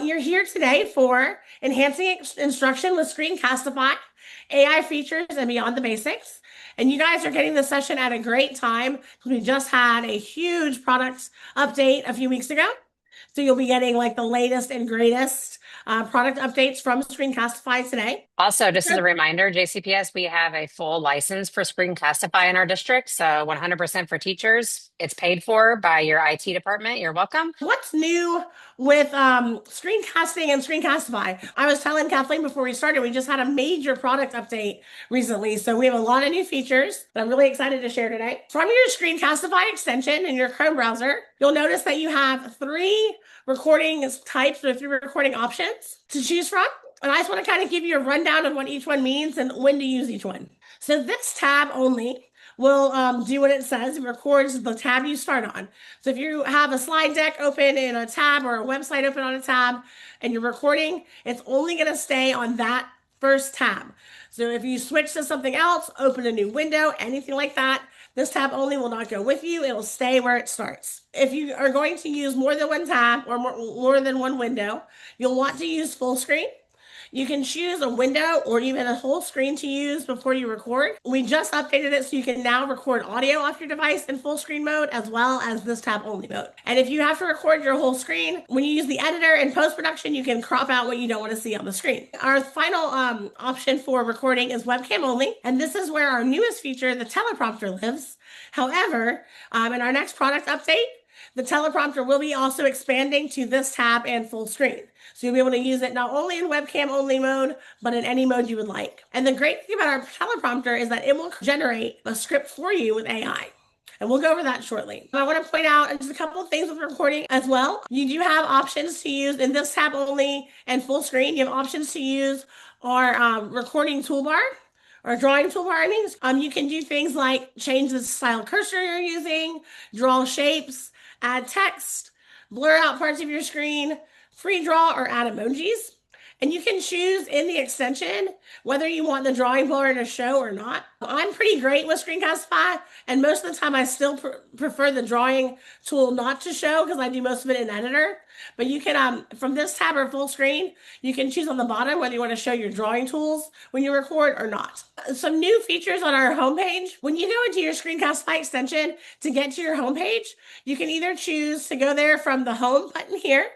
You're here today for Enhancing Instruction with Screencastify, AI features and beyond the basics. And you guys are getting this session at a great time because we just had a huge product update a few weeks ago. So you'll be getting like the latest and greatest product updates from Screencastify today. Also, just as a reminder, JCPS, we have a full license for Screencastify in our district. So 100% for teachers. It's paid for by your IT department. You're welcome. What's new with screencasting and Screencastify? I was telling Kathleen before we started, we just had a major product update recently. So we have a lot of new features that I'm really excited to share today. From your Screencastify extension in your Chrome browser, you'll notice that you have three recording types or three recording options to choose from. And I just want to kind of give you a rundown of what each one means and when to use each one. So this tab only will do what it says. It records the tab you start on. So if you have a slide deck open in a tab or a website open on a tab and you're recording, it's only going to stay on that first tab. So if you switch to something else, open a new window, anything like that, this tab only will not go with you. It will stay where it starts. If you are going to use more than one tab or more than one window, you'll want to use full screen. You can choose a window or even a whole screen to use before you record. We just updated it so you can now record audio off your device in full screen mode as well as this tab only mode. And if you have to record your whole screen, when you use the editor in post-production, you can crop out what you don't want to see on the screen. Our final option for recording is webcam only. And this is where our newest feature, the teleprompter, lives. However, in our next product update, the teleprompter will be also expanding to this tab and full screen. So you'll be able to use it not only in webcam only mode, but in any mode you would like. And the great thing about our teleprompter is that it will generate a script for you with AI. And we'll go over that shortly. I want to point out just a couple of things with recording as well. You do have options to use in this tab only and full screen. You have options to use our recording toolbar or drawing toolbar. You can do things like change the style cursor you're using, draw shapes, add text, blur out parts of your screen, free draw, or add emojis. And you can choose in the extension whether you want the drawing bar to show or not. I'm pretty great with Screencastify, and most of the time I still prefer the drawing tool not to show because I do most of it in editor. But you can, from this tab or full screen, you can choose on the bottom whether you want to show your drawing tools when you record or not. Some new features on our homepage. When you go into your Screencastify extension to get to your homepage, you can either choose to go there from the home button here,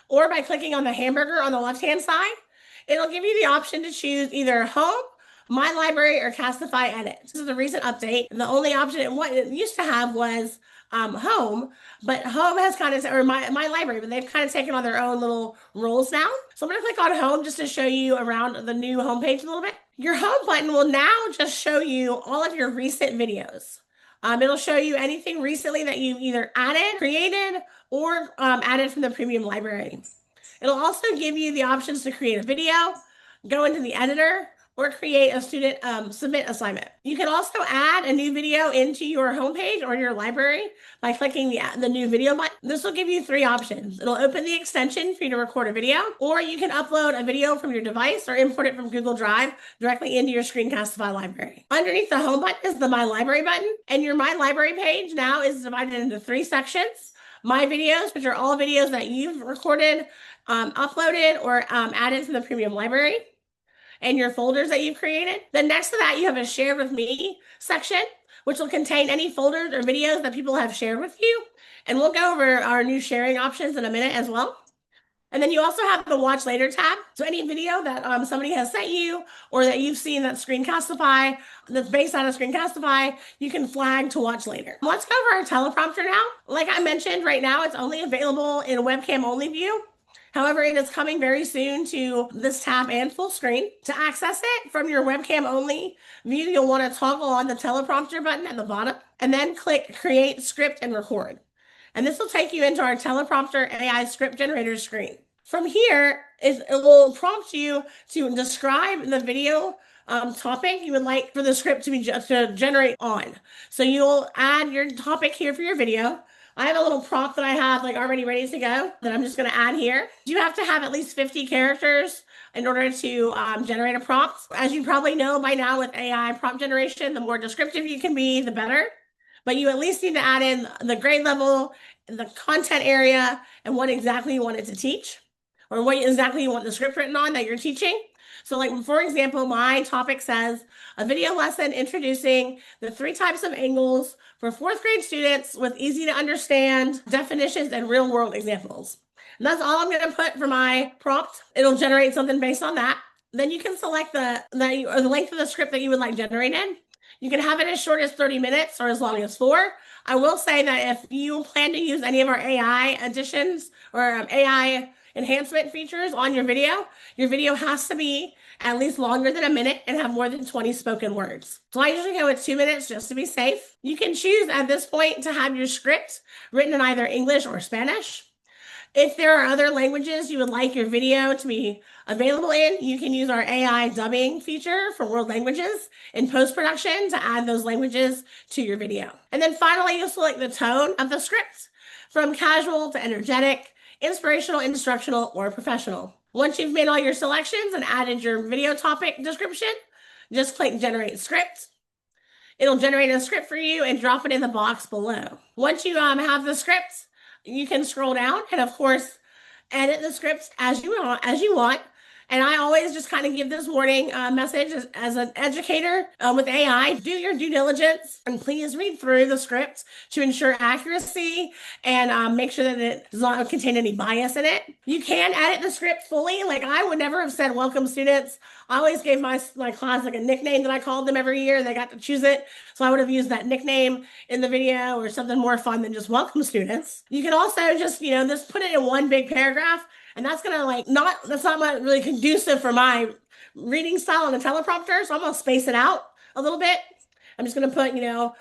or by clicking on the hamburger on the left-hand side. It'll give you the option to choose either home, my library, or Castify edit. This is a recent update. The only option it used to have was home, but home has kind of, or my library, but they've kind of taken on their own little roles now. So I'm going to click on home just to show you around the new homepage a little bit. Your home button will now just show you all of your recent videos. It'll show you anything recently that you either added, created, or added from the premium library. It'll also give you the options to create a video, go into the editor, or create a student submit assignment. You can also add a new video into your homepage or your library by clicking the new video button. This will give you three options. It'll open the extension for you to record a video, or you can upload a video from your device or import it from Google Drive directly into your Screencastify library. Underneath the home button is the My Library button, and your My Library page now is divided into three sections. My videos, which are all videos that you've recorded, uploaded, or added to the premium library, and your folders that you've created. Then next to that, you have a Share With Me section, which will contain any folders or videos that people have shared with you. And we'll go over our new sharing options in a minute as well. And then you also have the Watch Later tab. So any video that somebody has sent you or that you've seen that Screencastify, that's based on a Screencastify, you can flag to watch later. Let's go over our teleprompter now. Like I mentioned, right now it's only available in webcam only view. However, it is coming very soon to this tab and full screen. To access it from your webcam only view, you'll want to toggle on the teleprompter button at the bottom and then click Create Script and Record. And this will take you into our teleprompter AI script generator screen. From here, it will prompt you to describe the video topic you would like for the script to generate on. So you'll add your topic here for your video. I have a little prompt that I have already ready to go that I'm just going to add here. You have to have at least 50 characters in order to generate a prompt. As you probably know by now with AI prompt generation, the more descriptive you can be, the better. But you at least need to add in the grade level, the content area, and what exactly you want it to teach or what exactly you want the script written on that you're teaching. So like, for example, my topic says a video lesson introducing the 3 types of angles for 4th grade students with easy to understand definitions and real world examples. And that's all I'm going to put for my prompt. It'll generate something based on that. Then you can select the length of the script that you would like generated. You can have it as short as 30 minutes or as long as 4. I will say that if you plan to use any of our AI additions or AI enhancement features on your video has to be at least longer than a minute and have more than 20 spoken words. So I usually go with 2 minutes just to be safe. You can choose at this point to have your script written in either English or Spanish. If there are other languages you would like your video to be available in, you can use our AI dubbing feature for world languages in post-production to add those languages to your video. And then finally, you'll select the tone of the script from casual to energetic, inspirational, instructional, or professional. Once you've made all your selections and added your video topic description, just click Generate Script. It'll generate a script for you and drop it in the box below. Once you have the script, you can scroll down and, of course, edit the scripts as you want. And I always just kind of give this warning message as an educator with AI. Do your due diligence and please read through the script to ensure accuracy and make sure that it does not contain any bias in it. You can edit the script fully. Like, I would never have said welcome students. I always gave my class like a nickname that I called them every year. They got to choose it. So I would have used that nickname in the video or something more fun than just welcome students. You can also just put it in one big paragraph. And that's gonna that's not really conducive for my reading style on a teleprompter. So I'm gonna space it out a little bit. I'm just gonna put,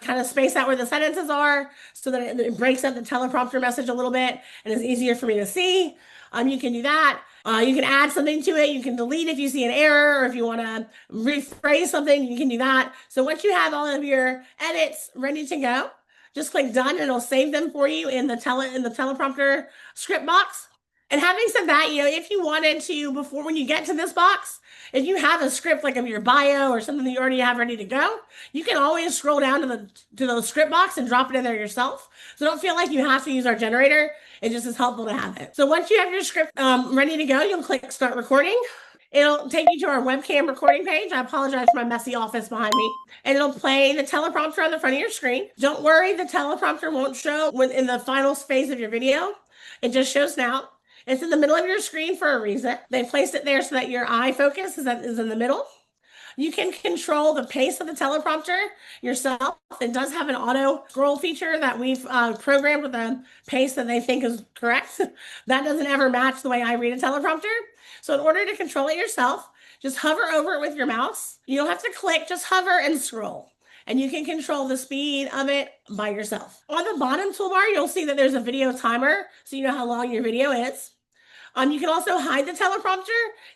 kind of space out where the sentences are so that it breaks up the teleprompter message a little bit and it's easier for me to see. You can do that. You can add something to it. You can delete if you see an error or if you want to rephrase something, you can do that. So once you have all of your edits ready to go, just click done and it'll save them for you in the teleprompter script box. And having said that, if you wanted to, before when you get to this box, if you have a script like of your bio or something that you already have ready to go, you can always scroll down to the script box and drop it in there yourself. So don't feel like you have to use our generator. It just is helpful to have it. So once you have your script ready to go, you'll click start recording. It'll take you to our webcam recording page. I apologize for my messy office behind me. And it'll play the teleprompter on the front of your screen. Don't worry, the teleprompter won't show in the final phase of your video. It just shows now. It's in the middle of your screen for a reason. They placed it there so that your eye focus is in the middle. You can control the pace of the teleprompter yourself. It does have an auto scroll feature that we've programmed with a pace that they think is correct. That doesn't ever match the way I read a teleprompter. So in order to control it yourself, just hover over it with your mouse. You don't have to click, just hover and scroll. And you can control the speed of it by yourself. On the bottom toolbar, you'll see that there's a video timer, so you know how long your video is. You can also hide the teleprompter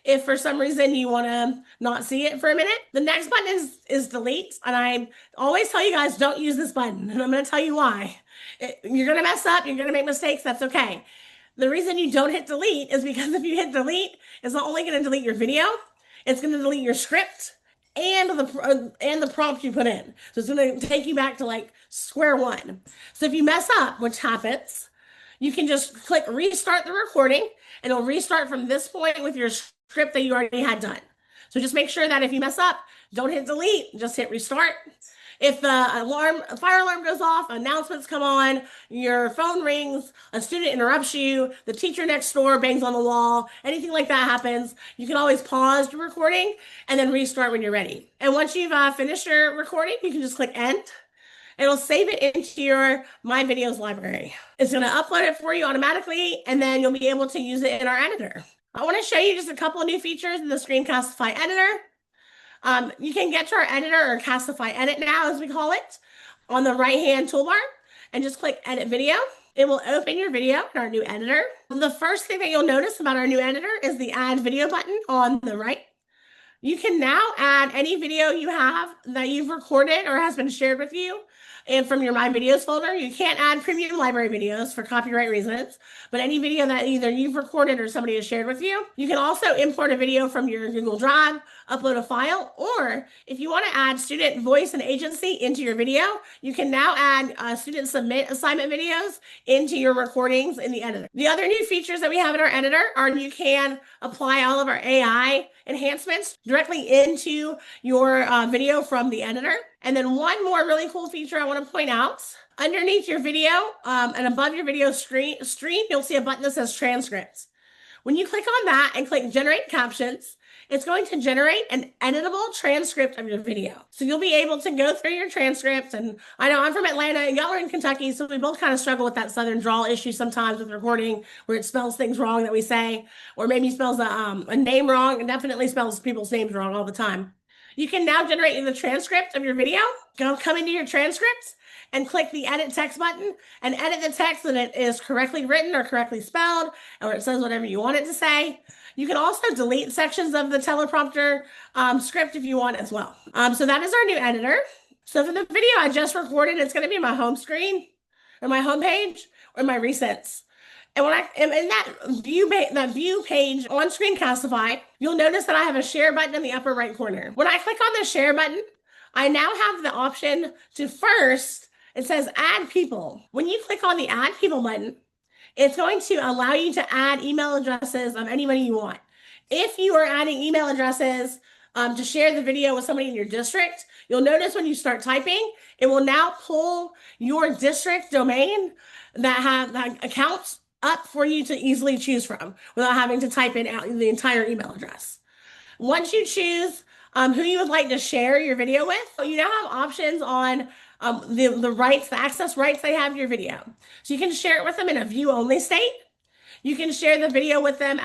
if for some reason you want to not see it for a minute. The next button is delete. And I always tell you guys, don't use this button. And I'm going to tell you why. You're going to mess up. You're going to make mistakes. That's okay. The reason you don't hit delete is because if you hit delete, it's not only going to delete your video, it's going to delete your script and the prompt you put in. So it's going to take you back to like square one. So if you mess up, which happens, you can just click restart the recording and it'll restart from this point with your script that you already had done. So just make sure that if you mess up, don't hit delete, just hit restart. If the fire alarm goes off, announcements come on, your phone rings, a student interrupts you, the teacher next door bangs on the wall, anything like that happens, you can always pause your recording and then restart when you're ready. And once you've finished your recording, you can just click end. It'll save it into your My Videos library. It's going to upload it for you automatically, and then you'll be able to use it in our editor. I want to show you just a couple of new features in the Screencastify editor. You can get to our editor, or Castify Edit now, as we call it, on the right-hand toolbar, and just click Edit Video. It will open your video in our new editor. The first thing that you'll notice about our new editor is the Add Video button on the right. You can now add any video you have that you've recorded or has been shared with you and from your My Videos folder. You can't add premium library videos for copyright reasons, but any video that either you've recorded or somebody has shared with you. You can also import a video from your Google Drive, upload a file, or if you want to add student voice and agency into your video, you can now add student submit assignment videos into your recordings in the editor. The other new features that we have in our editor are you can apply all of our AI enhancements directly into your video from the editor. And then one more really cool feature I want to point out. Underneath your video and above your video stream, you'll see a button that says transcripts. When you click on that and click generate captions, it's going to generate an editable transcript of your video. So you'll be able to go through your transcripts. And I know I'm from Atlanta and y'all are in Kentucky, so we both kind of struggle with that Southern drawl issue sometimes with recording where it spells things wrong that we say, or maybe spells a name wrong, and definitely spells people's names wrong all the time. You can now generate the transcript of your video. Come into your transcripts and click the edit text button and edit the text so that it is correctly written or correctly spelled, or it says whatever you want it to say. You can also delete sections of the teleprompter script if you want as well. So that is our new editor. So for the video I just recorded, it's going to be my home screen or my home page or my recents. And when I am in that view page on Screencastify, you'll notice that I have a share button in the upper right corner. When I click on the share button, I now have the option to first, it says add people. When you click on the add people button, it's going to allow you to add email addresses of anybody you want. If you are adding email addresses to share the video with somebody in your district, you'll notice when you start typing, it will now pull your district domain that have accounts up for you to easily choose from without having to type in the entire email address. Once you choose who you would like to share your video with, you now have options on the rights, the access rights they have to your video. So you can share it with them in a view only state. You can share the video with them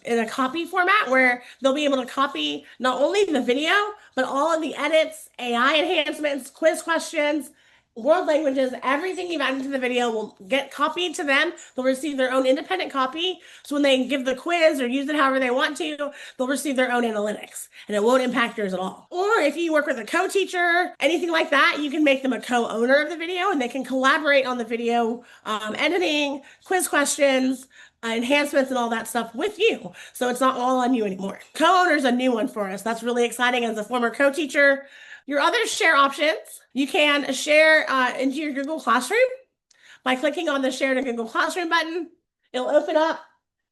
in a copy format where they'll be able to copy not only the video, but all of the edits, AI enhancements, quiz questions, world languages, everything you've added to the video will get copied to them. They'll receive their own independent copy. So when they give the quiz or use it however they want to, they'll receive their own analytics and it won't impact yours at all. Or if you work with a co-teacher, anything like that, you can make them a co-owner of the video and they can collaborate on the video editing, quiz questions, enhancements and all that stuff with you. So it's not all on you anymore. Co-owner is a new one for us. That's really exciting as a former co-teacher. Your other share options, you can share into your Google Classroom by clicking on the Share to Google Classroom button. It'll open up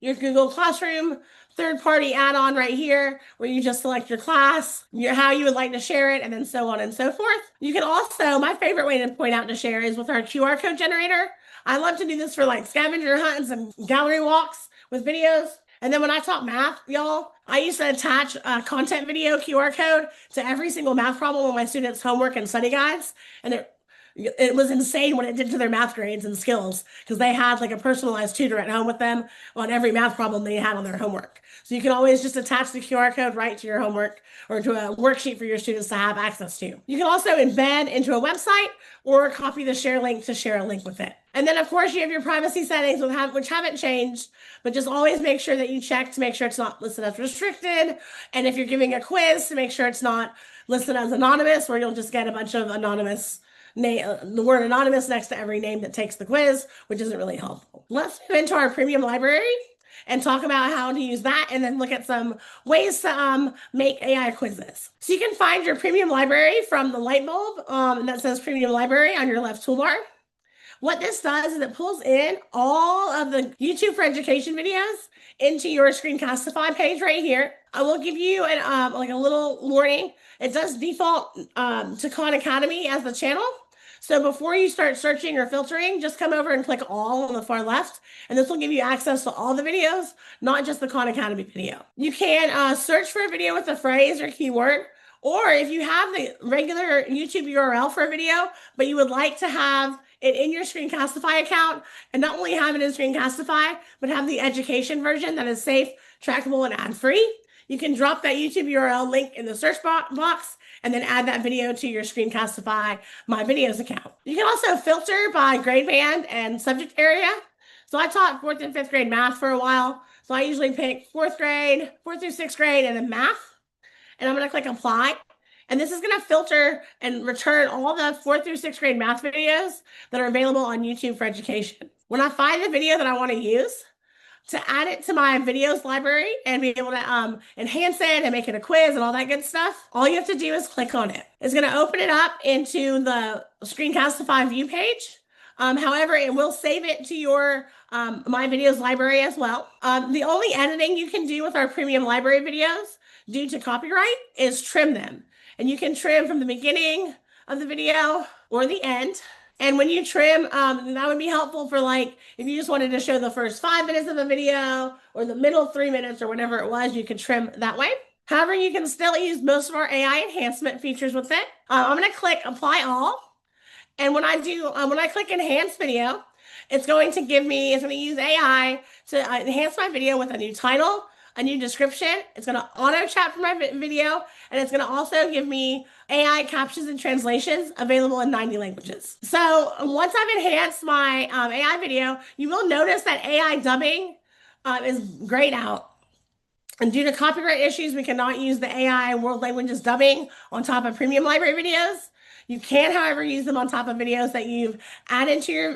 your Google Classroom third-party add-on right here where you just select your class, how you would like to share it, and then so on and so forth. You can also, my favorite way to point out to share is with our QR code generator. I love to do this for like scavenger hunts and gallery walks with videos. And then when I taught math, y'all, I used to attach a content video QR code to every single math problem on my students' homework and study guides. And it was insane what it did to their math grades and skills because they had like a personalized tutor at home with them on every math problem they had on their homework. So you can always just attach the QR code right to your homework or to a worksheet for your students to have access to. You can also embed into a website or copy the share link to share a link with it. And then, of course, you have your privacy settings, which haven't changed, but just always make sure that you check to make sure it's not listed as restricted. And if you're giving a quiz, to make sure it's not listed as anonymous, where you'll just get a bunch of anonymous the word anonymous next to every name that takes the quiz, which isn't really helpful. Let's move into our premium library and talk about how to use that and then look at some ways to make AI quizzes. So you can find your premium library from the light bulb that says premium library on your left toolbar. What this does is it pulls in all of the YouTube for Education videos into your Screencastify page right here. I will give you like a little warning. It does default to Khan Academy as the channel. So before you start searching or filtering, just come over and click all on the far left, and this will give you access to all the videos, not just the Khan Academy video. You can search for a video with a phrase or keyword, or if you have the regular YouTube URL for a video, but you would like to have it in your Screencastify account, and not only have it in Screencastify, but have the education version that is safe, trackable, and ad-free, you can drop that YouTube URL link in the search box and then add that video to your Screencastify My Videos account. You can also filter by grade band and subject area. So I taught 4th and 5th grade math for a while. So I usually pick 4th grade, 4th through 6th grade, and then math. And I'm going to click apply. And this is going to filter and return all the 4th through 6th grade math videos that are available on YouTube for education. When I find the video that I want to use, to add it to my videos library and be able to enhance it and make it a quiz and all that good stuff, all you have to do is click on it. It's going to open it up into the Screencastify view page. However, it will save it to your My Videos library as well. The only editing you can do with our premium library videos due to copyright is trim them. And you can trim from the beginning of the video or the end. And when you trim, that would be helpful for like, if you just wanted to show the first 5 minutes of a video or the middle 3 minutes or whatever it was, you could trim that way. However, you can still use most of our AI enhancement features with it. I'm going to click Apply All. And when I click Enhance Video, it's going to use AI to enhance my video with a new title, a new description. It's going to auto chat for my video, and it's going to also give me AI captions and translations available in 90 languages. So once I've enhanced my AI video, you will notice that AI dubbing is grayed out. And due to copyright issues, we cannot use the AI world languages dubbing on top of premium library videos. You can, however, use them on top of videos that you've added to your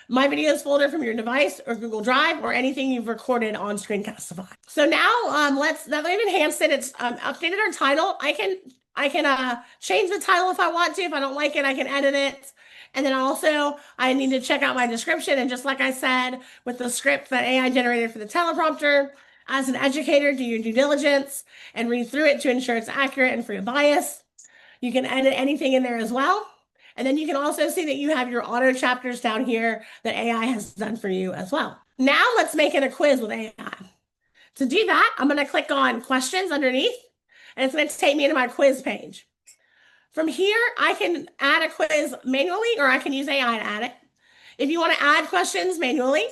My Videos folder from your device or Google Drive or anything you've recorded on Screencastify. So now now that we've enhanced it, it's updated our title. I can change the title if I want to. If I don't like it, I can edit it. And then also I need to check out my description. And just like I said, with the script that AI generated for the teleprompter, as an educator, do your due diligence and read through it to ensure it's accurate and free of bias. You can edit anything in there as well. And then you can also see that you have your auto chapters down here that AI has done for you as well. Now let's make it a quiz with AI. To do that, I'm going to click on questions underneath, and it's going to take me into my quiz page. From here, I can add a quiz manually, or I can use AI to add it. If you want to add questions manually,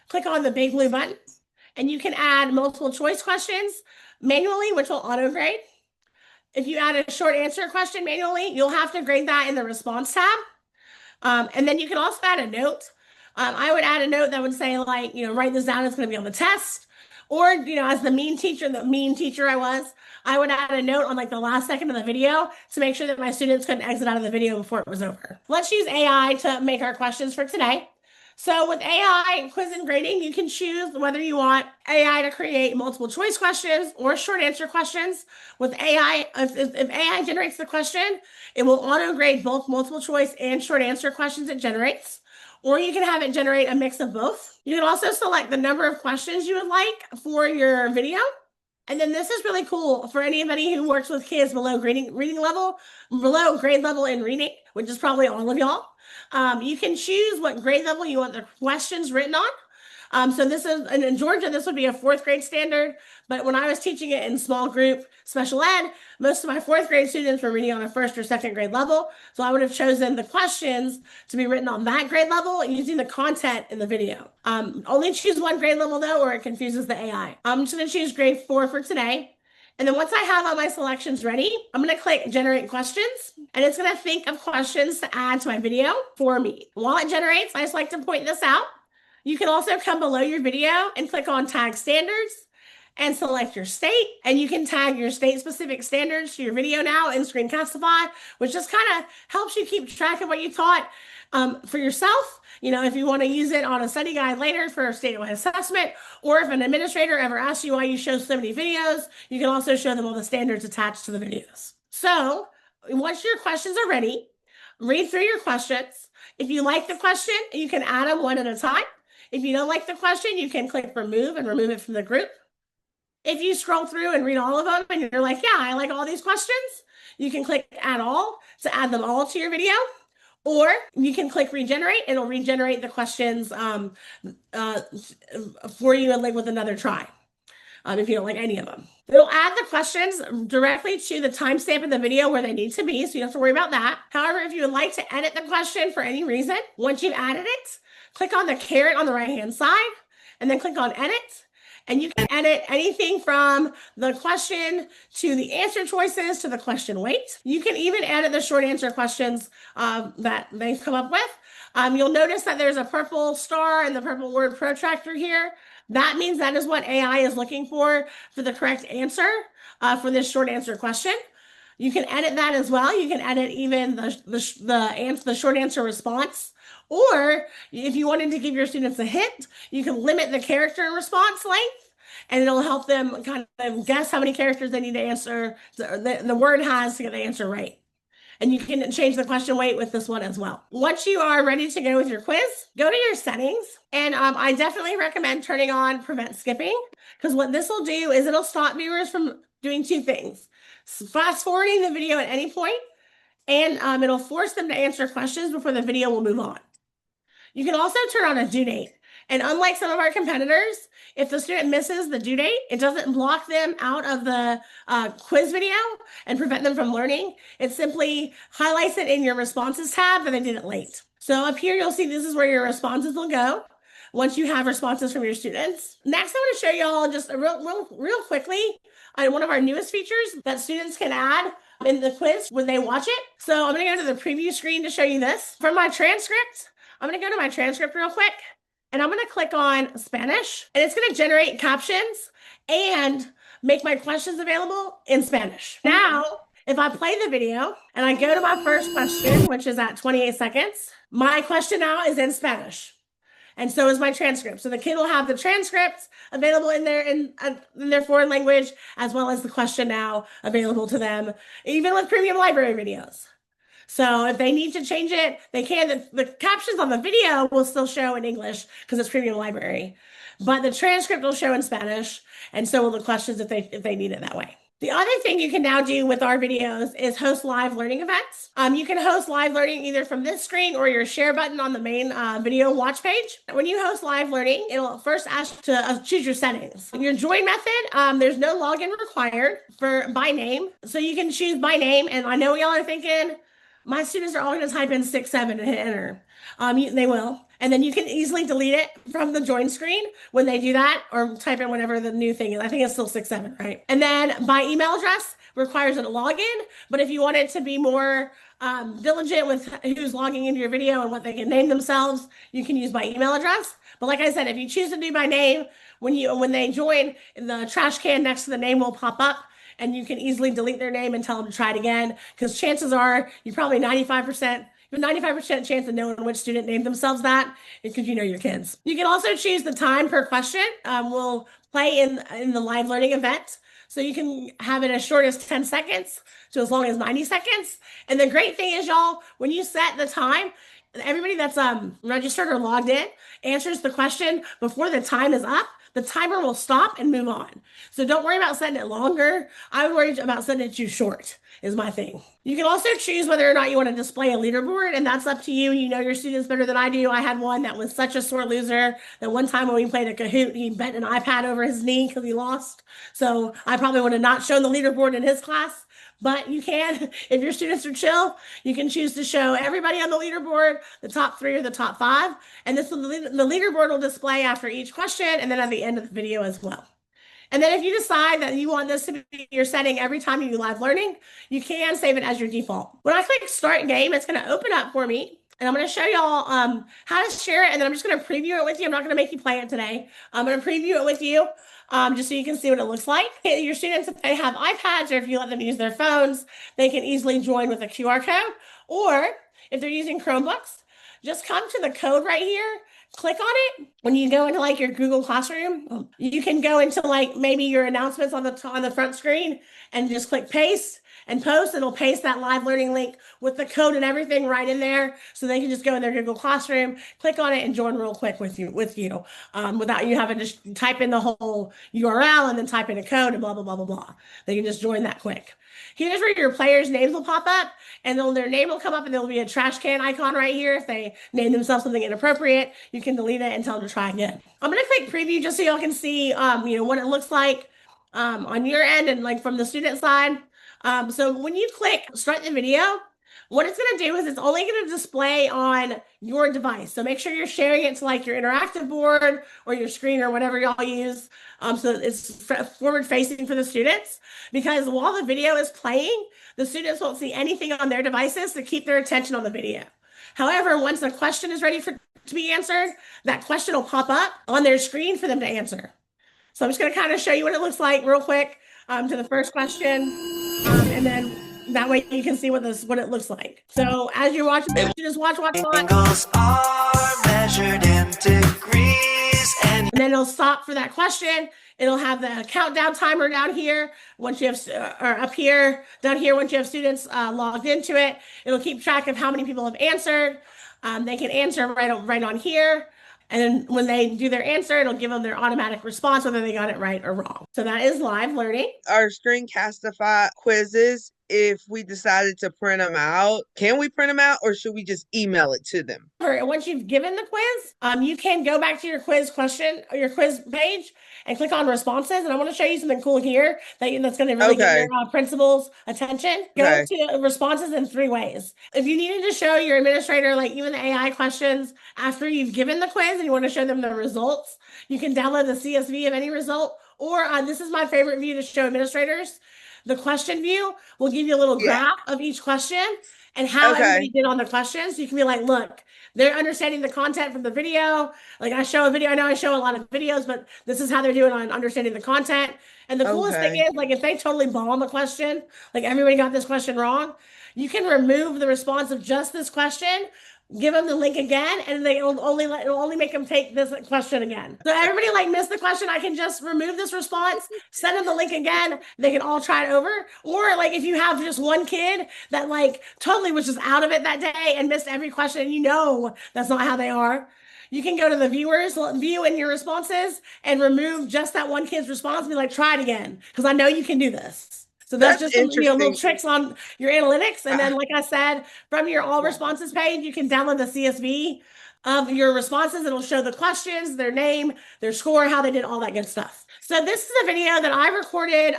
click on the big blue button, and you can add multiple choice questions manually, which will auto grade. If you add a short answer question manually, you'll have to grade that in the response tab. And then you can also add a note. I would add a note that would say like, write this down, it's going to be on the test. Or, as the mean teacher I would add a note on like the last second of the video to make sure that my students couldn't exit out of the video before it was over. Let's use AI to make our questions for today. So with AI quiz and grading, you can choose whether you want AI to create multiple choice questions or short answer questions. With AI, if AI generates the question, it will auto grade both multiple choice and short answer questions it generates. Or you can have it generate a mix of both. You can also select the number of questions you would like for your video. And then this is really cool for anybody who works with kids below grade level in reading, which is probably all of y'all. You can choose what grade level you want the questions written on. So this is, and in Georgia, this would be a 4th grade standard. But when I was teaching it in small group special ed, most of my 4th grade students were reading on a 1st or 2nd grade level. So I would have chosen the questions to be written on that grade level using the content in the video. Only choose one grade level though, or it confuses the AI. I'm just going to choose grade 4 for today. And then once I have all my selections ready, I'm going to click generate questions, and it's going to think of questions to add to my video for me. While it generates, I just like to point this out. You can also come below your video and click on tag standards and select your state, and you can tag your state specific standards to your video now in Screencastify, which just kind of helps you keep track of what you taught for yourself. If you want to use it on a study guide later for a statewide assessment, or if an administrator ever asks you why you show so many videos, you can also show them all the standards attached to the videos. So once your questions are ready, read through your questions. If you like the question, you can add them one at a time. If you don't like the question, you can click remove and remove it from the group. If you scroll through and read all of them and you're like, yeah, I like all these questions, you can click add all to add them all to your video. Or you can click regenerate. It'll regenerate the questions for you and like with another try if you don't like any of them. It'll add the questions directly to the timestamp in the video where they need to be, so you don't have to worry about that. However, if you would like to edit the question for any reason, once you've added it, click on the caret on the right-hand side and then click on edit. And you can edit anything from the question to the answer choices to the question weight. You can even edit the short answer questions that they've come up with. You'll notice that there's a purple star and the purple word protractor here. That means that is what AI is looking for the correct answer for this short answer question. You can edit that as well. You can edit even the short answer response. Or if you wanted to give your students a hint, you can limit the character response length, and it'll help them kind of guess how many characters they need to answer the word has to get the answer right. And you can change the question weight with this one as well. Once you are ready to go with your quiz, go to your settings. And I definitely recommend turning on prevent skipping, because what this will do is it'll stop viewers from doing two things: fast forwarding the video at any point, and it'll force them to answer questions before the video will move on. You can also turn on a due date. And unlike some of our competitors, if the student misses the due date, it doesn't block them out of the quiz video and prevent them from learning. It simply highlights it in your responses tab that they did it late. So up here, you'll see this is where your responses will go once you have responses from your students. Next, I want to show you all just real quickly one of our newest features that students can add in the quiz when they watch it. So I'm going to go to the preview screen to show you this. For my transcript, I'm going to go to my transcript real quick, and I'm going to click on Spanish, and it's going to generate captions and make my questions available in Spanish. Now, if I play the video and I go to my first question, which is at 28 seconds, my question now is in Spanish. And so is my transcript. So the kid will have the transcripts available in their foreign language, as well as the question now available to them, even with premium library videos. So if they need to change it, they can. The captions on the video will still show in English because it's premium library, but the transcript will show in Spanish, and so will the questions if they need it that way. The other thing you can now do with our videos is host live learning events. You can host live learning either from this screen or your share button on the main video watch page. When you host live learning, it'll first ask to choose your settings. Your join method, there's no login required for by name. So you can choose by name, and I know y'all are thinking, my students are all going to type in 6-7 and hit enter. They will. And then you can easily delete it from the join screen when they do that, or type in whatever the new thing is. I think it's still 6-7, right? And then by email address requires a login. But if you want it to be more diligent with who's logging into your video and what they can name themselves, you can use by email address. But like I said, if you choose to do by name, when they join, the trash can next to the name will pop up, and you can easily delete their name and tell them to try it again, because chances are you probably 95% chance of knowing which student named themselves that, because you know your kids. You can also choose the time per question will play in the live learning event. So you can have it as short as 10 seconds to as long as 90 seconds. And the great thing is, y'all, when you set the time, everybody that's registered or logged in answers the question before the time is up, the timer will stop and move on. So don't worry about setting it longer. I would worry about setting it too short, is my thing. You can also choose whether or not you want to display a leaderboard, and that's up to you. You know your students better than I do. I had one that was such a sore loser that one time when we played a Kahoot, he bent an iPad over his knee because he lost. So I probably would have not shown the leaderboard in his class. But you can, if your students are chill, you can choose to show everybody on the leaderboard, the top 3 or the top 5. And the leaderboard will display after each question and then at the end of the video as well. And then if you decide that you want this to be your setting every time you do live learning, you can save it as your default. When I click start game, it's going to open up for me. And I'm going to show y'all how to share it. And then I'm just going to preview it with you. I'm not going to make you play it today. I'm going to preview it with you just so you can see what it looks like. Your students, if they have iPads or if you let them use their phones, they can easily join with a QR code. Or if they're using Chromebooks, just come to the code right here. Click on it. When you go into like your Google Classroom, you can go into like maybe your announcements on the front screen and just click paste and post. It'll paste that live learning link with the code and everything right in there, so they can just go in their Google Classroom, click on it, and join real quick with you without you having to type in the whole URL and then type in a code and blah blah blah blah blah. They can just join that quick. Here's where your players' names will pop up, and then their name will come up, and there'll be a trash can icon right here. If they name themselves something inappropriate, you can delete it and tell them to try again. I'm going to click preview just so y'all can see, what it looks like on your end and like from the student side. So when you click start the video, what it's going to do is it's only going to display on your device. So make sure you're sharing it to like your interactive board or your screen or whatever y'all use. So it's forward facing for the students, because while the video is playing, the students won't see anything on their devices to keep their attention on the video. However, once the question is ready to be answered, that question will pop up on their screen for them to answer. So I'm just going to kind of show you what it looks like real quick to the first question. And then That way you can see what it looks like. So as you're watching, you just watch. Angles are measured in degrees, and then it'll stop for that question. It'll have the countdown timer down here once you have, or up here, down here once you have students logged into it. It'll keep track of how many people have answered. They can answer right on here. And then when they do their answer, it'll give them their automatic response, whether they got it right or wrong. So that is live learning. Our Screencastify quizzes, if we decided to print them out, can we print them out or should we just email it to them? Once you've given the quiz, you can go back to your quiz question or your quiz page and click on responses. And I want to show you something cool here that's going to really get your principal's attention. Go to responses in 3 ways. If you needed to show your administrator, like even the AI questions after you've given the quiz and you want to show them the results, you can download the CSV of any result. Or this is my favorite view to show administrators. The question view will give you a little graph of each question and how everybody did on the questions. So you can be like, look, they're understanding the content from the video. Like I show a video, I know I show a lot of videos, but this is how they're doing on understanding the content. And the coolest thing is, like, if they totally bomb a question, like everybody got this question wrong, you can remove the response of just this question, give them the link again, and it'll only make them take this question again. So everybody like missed the question, I can just remove this response, send them the link again, they can all try it over. Or like if you have just one kid that like totally was just out of it that day and missed every question, and you know that's not how they are, you can go to the view in your responses and remove just that one kid's response and be like, try it again, because I know you can do this. So that's just little tricks on your analytics. And then, like I said, from your all responses page, you can download the CSV of your responses. It'll show the questions, their name, their score, how they did, all that good stuff. So this is a video that I recorded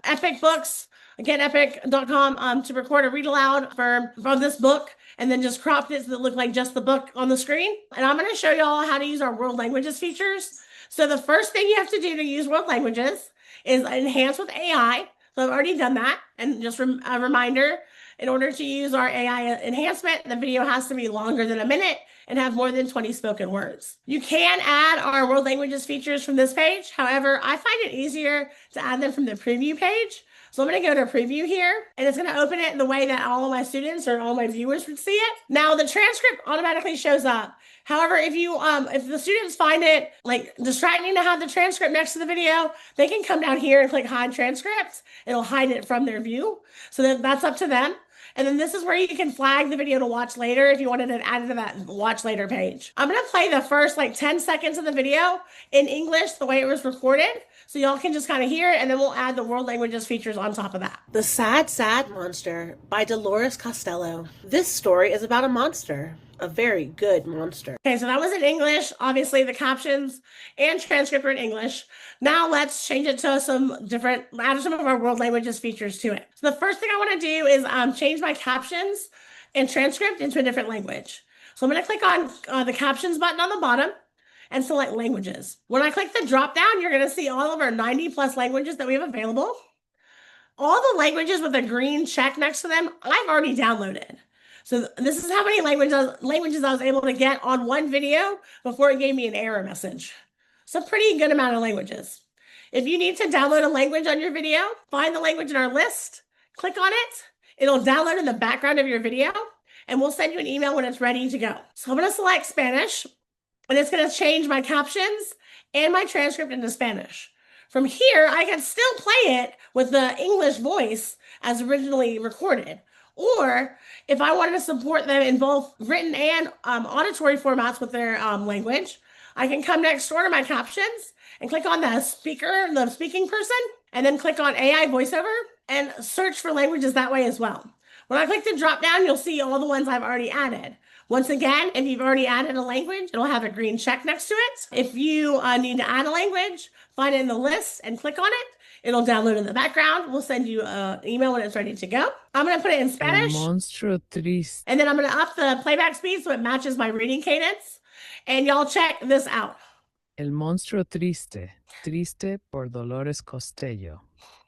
Epic Books, again, epic.com, to record a read aloud from this book, and then just cropped it so it looked like just the book on the screen. And I'm going to show y'all how to use our world languages features. So the first thing you have to do to use world languages is enhance with AI. So I've already done that. And just a reminder, in order to use our AI enhancement, the video has to be longer than a minute and have more than 20 spoken words. You can add our world languages features from this page. However, I find it easier to add them from the preview page. So I'm going to go to preview here, and it's going to open it in the way that all of my students or all my viewers would see it. Now the transcript automatically shows up. However, if the students find it like distracting to have the transcript next to the video, they can come down here and click hide transcripts. It'll hide it from their view. So that's up to them. And then this is where you can flag the video to watch later if you wanted to add it to that watch later page. I'm going to play the first like 10 seconds of the video in English the way it was recorded, so y'all can just kind of hear it, and then we'll add the world languages features on top of that. The Sad, Sad Monster by Dolores Costello. This story is about a monster. A very good monster. Okay, so that was in English. Obviously, the captions and transcript are in English. Now let's change it to add some of our world languages features to it. So the first thing I want to do is change my captions and transcript into a different language. So I'm going to click on the captions button on the bottom and select languages. When I click the drop down, you're going to see all of our 90 plus languages that we have available. All the languages with a green check next to them, I've already downloaded. So this is how many languages I was able to get on one video before it gave me an error message. It's a pretty good amount of languages. If you need to download a language on your video, find the language in our list, click on it. It'll download in the background of your video, and we'll send you an email when it's ready to go. So I'm going to select Spanish, and it's going to change my captions and my transcript into Spanish. From here, I can still play it with the English voice as originally recorded. Or if I wanted to support them in both written and auditory formats with their language, I can come next door to my captions and click on the speaking person, and then click on AI voiceover and search for languages that way as well. When I click the drop down, you'll see all the ones I've already added. Once again, if you've already added a language, it'll have a green check next to it. If you need to add a language, find it in the list and click on it. It'll download in the background. We'll send you an email when it's ready to go. I'm going to put it in Spanish. Monstruo triste. And then I'm going to up the playback speed so it matches my reading cadence. And y'all check this out. El monstruo triste, triste por Dolores Costello.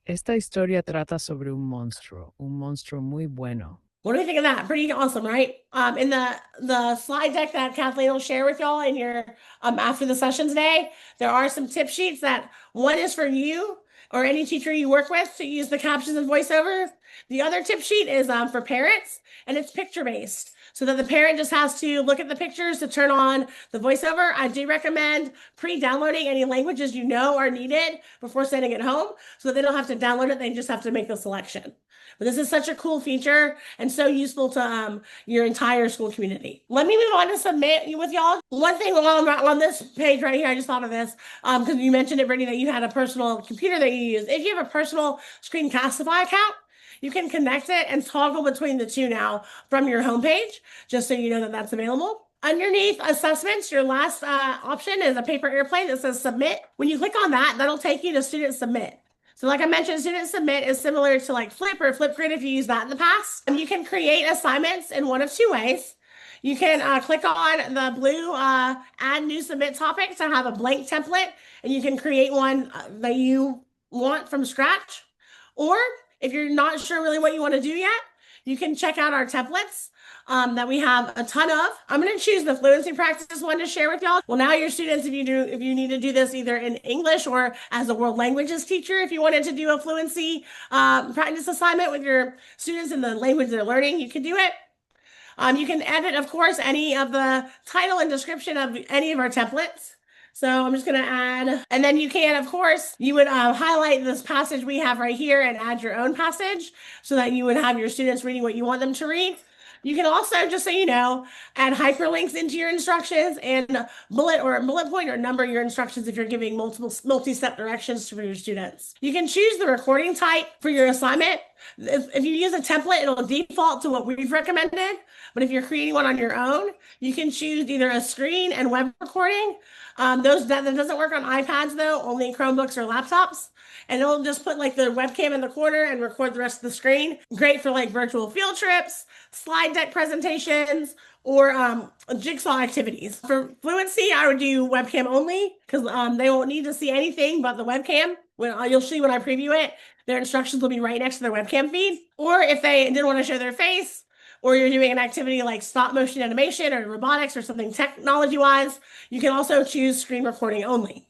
Esta historia trata sobre un monstruo muy bueno. What do you think of that? Pretty awesome, right? In the slide deck that Kathleen will share with y'all in your after the session today, there are some tip sheets that one is for you or any teacher you work with to use the captions and voiceover. The other tip sheet is for parents, and it's picture-based, so that the parent just has to look at the pictures to turn on the voiceover. I do recommend pre-downloading any languages you know are needed before sending it home, so that they don't have to download it, they just have to make the selection. But this is such a cool feature and so useful to your entire school community. Let me move on to submit with y'all. One thing while I'm on this page right here, I just thought of this because you mentioned it, Brittany, that you had a personal computer that you use. If you have a personal Screencastify account, you can connect it and toggle between the two now from your homepage, just so you know that that's available. Underneath assessments, your last option is a paper airplane that says submit. When you click on that, that'll take you to student submit. So like I mentioned, student submit is similar to like Flip or Flipgrid if you used that in the past. And you can create assignments in one of two ways. You can click on the blue add new submit topic to have a blank template, and you can create one that you want from scratch. Or if you're not sure really what you want to do yet, you can check out our templates that we have a ton of. I'm going to choose the fluency practice one to share with y'all. Well, now your students, if you need to do this either in English or as a world languages teacher, if you wanted to do a fluency practice assignment with your students in the language they're learning, you can do it. You can edit, of course, any of the title and description of any of our templates. So I'm just going to add, and then you can, of course, you would highlight this passage we have right here and add your own passage so that you would have your students reading what you want them to read. You can also, just so you know, add hyperlinks into your instructions and bullet point or number your instructions if you're giving multi-step directions for your students. You can choose the recording type for your assignment. If you use a template, it'll default to what we've recommended. But if you're creating one on your own, you can choose either a screen and web recording. That doesn't work on iPads though, only Chromebooks or laptops. And it'll just put like the webcam in the corner and record the rest of the screen. Great for like virtual field trips, slide deck presentations, or jigsaw activities. For fluency, I would do webcam only because they won't need to see anything but the webcam. You'll see when I preview it, their instructions will be right next to their webcam feed. Or if they didn't want to show their face, or you're doing an activity like stop motion animation or robotics or something technology-wise, you can also choose screen recording only.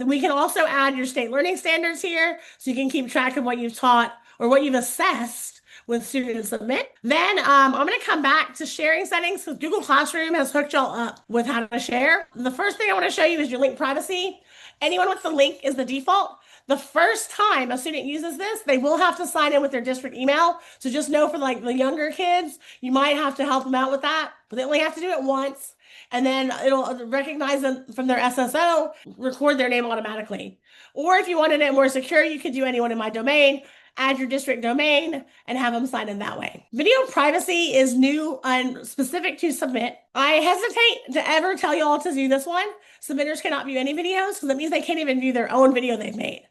We can also add your state learning standards here, so you can keep track of what you've taught or what you've assessed with student submit. Then I'm going to come back to sharing settings because Google Classroom has hooked y'all up with how to share. The first thing I want to show you is your link privacy. Anyone with the link is the default. The first time a student uses this, they will have to sign in with their district email. So just know for like the younger kids, you might have to help them out with that, but they only have to do it once. And then it'll recognize them from their SSO, record their name automatically. Or if you wanted it more secure, you could do anyone in my domain, add your district domain, and have them sign in that way. Video privacy is new and specific to submit. I hesitate to ever tell you all to do this one. Submitters cannot view any videos, so that means they can't even view their own video they've made.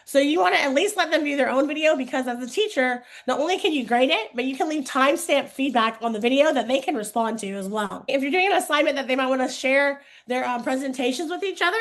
So you want to at least let them view their own video, because as a teacher, not only can you grade it, but you can leave timestamp feedback on the video that they can respond to as well. If you're doing an assignment that they might want to share their presentations with each other,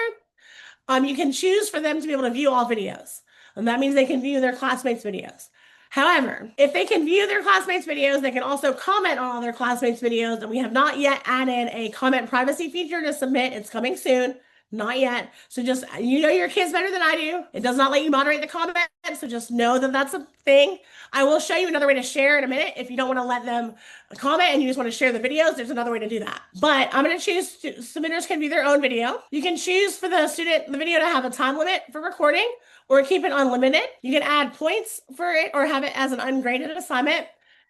you can choose for them to be able to view all videos. And that means they can view their classmates' videos. However, if they can view their classmates' videos, they can also comment on all their classmates' videos. And we have not yet added a comment privacy feature to submit. It's coming soon. Not yet. So just, you know your kids better than I do. It does not let you moderate the comments. So just know that that's a thing. I will show you another way to share in a minute. If you don't want to let them comment and you just want to share the videos, there's another way to do that. But I'm going to choose, submitters can view their own video. You can choose for the video to have a time limit for recording or keep it unlimited. You can add points for it or have it as an ungraded assignment,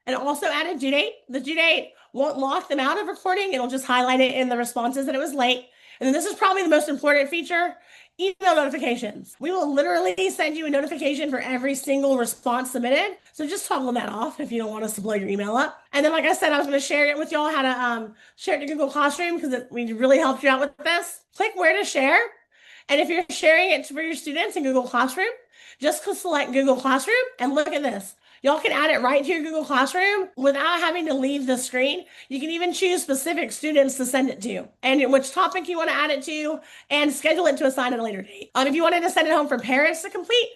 and also add a due date. The due date won't lock them out of recording. It'll just highlight it in the responses that it was late. And then this is probably the most important feature, email notifications. We will literally send you a notification for every single response submitted. So just toggle that off if you don't want us to blow your email up. And then, like I said, I was going to share it with y'all how to share it to Google Classroom, because we really helped you out with this. Click where to share. And if you're sharing it for your students in Google Classroom, just select Google Classroom and look at this. Y'all can add it right to your Google Classroom without having to leave the screen. You can even choose specific students to send it to and which topic you want to add it to, and schedule it to assign at a later date. If you wanted to send it home for parents to complete,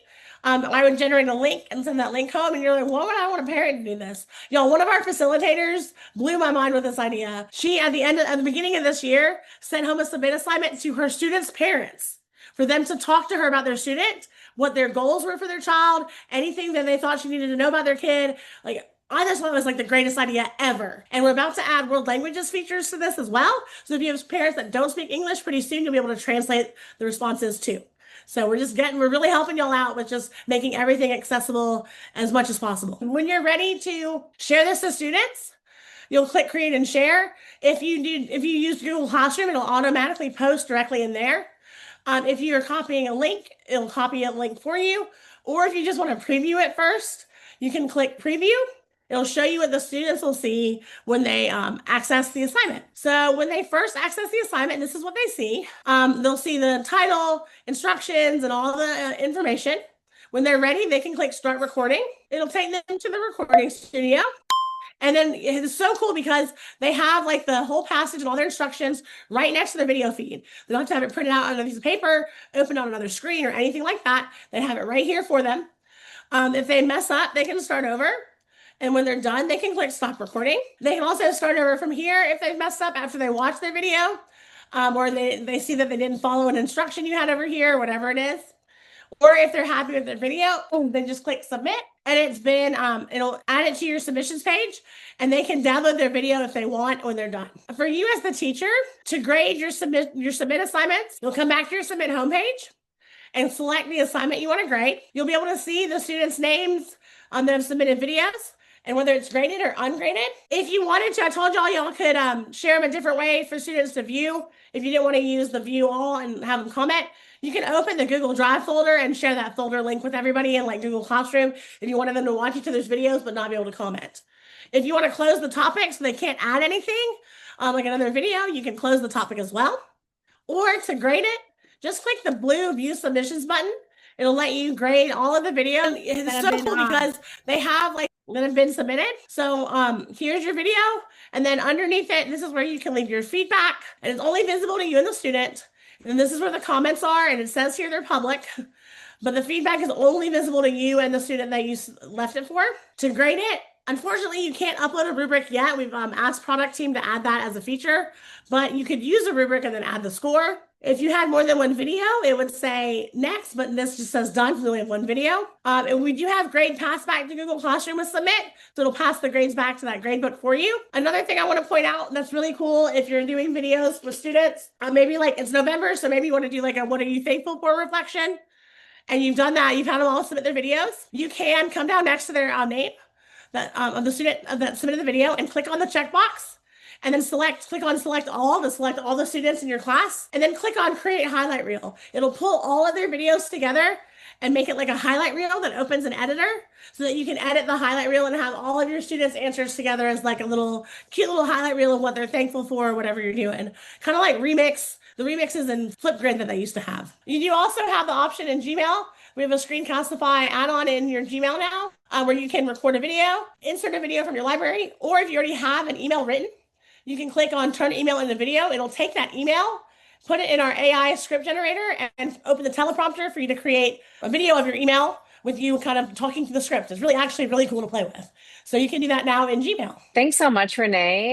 I would generate a link and send that link home, and you're like, why would I want a parent to do this? Y'all, one of our facilitators blew my mind with this idea. She, at the beginning of this year, sent home a submit assignment to her students' parents, for them to talk to her about their student, what their goals were for their child, anything that they thought she needed to know about their kid. Like, I just thought it was like the greatest idea ever. And we're about to add world languages features to this as well. So if you have parents that don't speak English, pretty soon you'll be able to translate the responses too. So we're really helping y'all out with just making everything accessible as much as possible. When you're ready to share this to students, you'll click create and share. If you use Google Classroom, it'll automatically post directly in there. If you're copying a link, it'll copy a link for you. Or if you just want to preview it first, you can click preview. It'll show you what the students will see when they access the assignment. So when they first access the assignment, this is what they see. They'll see the title, instructions, and all the information. When they're ready, they can click start recording. It'll take them to the recording studio. And then it's so cool because they have like the whole passage and all their instructions right next to their video feed. They don't have to have it printed out on a piece of paper, open on another screen or anything like that. They have it right here for them. If they mess up, they can start over. And when they're done, they can click stop recording. They can also start over from here if they've messed up after they watch their video, or they see that they didn't follow an instruction you had over here, whatever it is. Or if they're happy with their video, then just click submit. And it's been, it'll add it to your submissions page, and they can download their video if they want when they're done. For you as the teacher, to grade your submit assignments, you'll come back to your submit homepage and select the assignment you want to grade. You'll be able to see the students' names that have submitted videos, and whether it's graded or ungraded. If you wanted to, I told y'all could share them a different way for students to view. If you didn't want to use the view all and have them comment, you can open the Google Drive folder and share that folder link with everybody in like Google Classroom if you wanted them to watch each other's videos but not be able to comment. If you want to close the topic so they can't add anything, like another video, you can close the topic as well. Or to grade it, just click the blue View Submissions button. It'll let you grade all of the videos. It's so cool because they have like that have been submitted. So here's your video, and then underneath it, this is where you can leave your feedback, and it's only visible to you and the student. And this is where the comments are, and it says here they're public, but the feedback is only visible to you and the student that you left it for. To grade it, unfortunately, you can't upload a rubric yet. We've asked product team to add that as a feature, but you could use a rubric and then add the score. If you had more than one video, it would say next, but this just says done because we only have one video. And we do have grade pass back to Google Classroom with submit, so it'll pass the grades back to that gradebook for you. Another thing I want to point out that's really cool if you're doing videos with students, maybe like it's November, so maybe you want to do like a what are you thankful for reflection, and you've done that, you've had them all submit their videos. You can come down next to their name of the student that submitted the video and click on the checkbox. And then click on select all the students in your class, and then click on create highlight reel. It'll pull all of their videos together and make it like a highlight reel that opens an editor so that you can edit the highlight reel and have all of your students' answers together as like a little cute little highlight reel of what they're thankful for or whatever you're doing. Kind of like the remixes and Flipgrid that they used to have. You do also have the option in Gmail. We have a Screencastify add-on in your Gmail now where you can record a video, insert a video from your library, or if you already have an email written, you can click on turn email into video. It'll take that email, put it in our AI script generator, and open the teleprompter for you to create a video of your email with you kind of talking to the script. It's actually really cool to play with. So you can do that now in Gmail. Thanks so much, Renee.